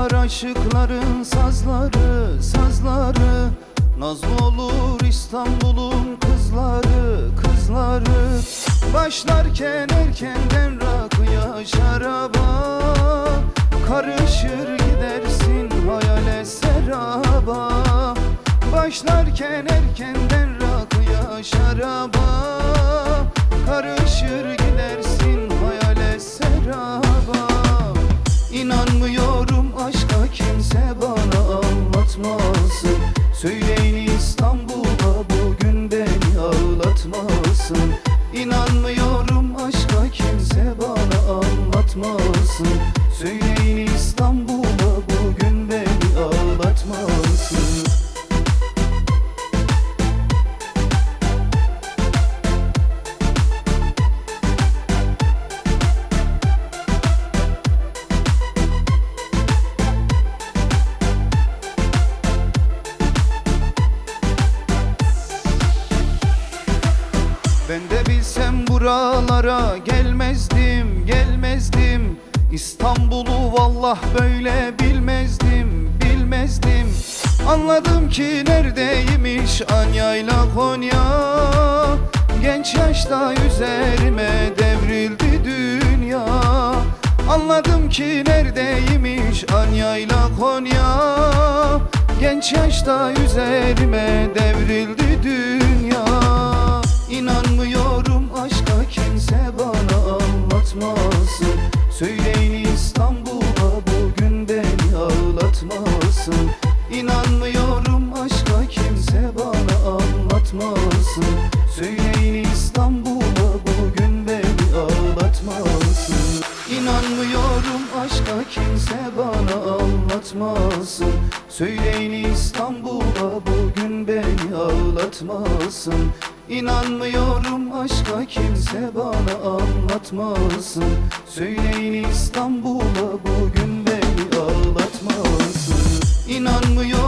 çalar aşıkların sazları, sazları. Nazlı olur İstanbul'un kızları, kızları. Başlarken erkenden rakıya, şaraba, karışır gidersin hayale, seraba. Başlarken erkenden rakıya, şaraba, karışır gidersin hayale, seraba. İnanmıyorum aşka, kimse bana anlatmasın. Söyleyin İstanbul'a bugün beni ağlatmasın. İnanmıyorum aşka, kimse bana anlatmasın. Söyleyin İstanbul'a bugün beni ağlatmasın. Ben de bilsem buralara gelmezdim, gelmezdim. İstanbul'u vallah böyle bilmezdim, bilmezdim. Anladım ki neredeymiş Anya'yla Konya. Genç yaşta üzerime devrildi dünya. Anladım ki neredeymiş Anya'yla Konya. Genç yaşta üzerime devrildi dünya. İnanmıyorum aşka, kimse bana anlatmasın. Söyleyin İstanbul'a bugün beni ağlatmasın. İnanmıyorum aşka, kimse bana anlatmasın. Söyleyin İstanbul'a bugün beni ağlatmasın. İnanmıyorum aşka, kimse bana anlatmasın. Söyleyin İstanbul'a bugün beni ağlatmasın. İnanmıyorum aşka, kimse bana anlatmasın. Söyleyin İstanbul'a bugün beni ağlatmasın. İnanmıyorum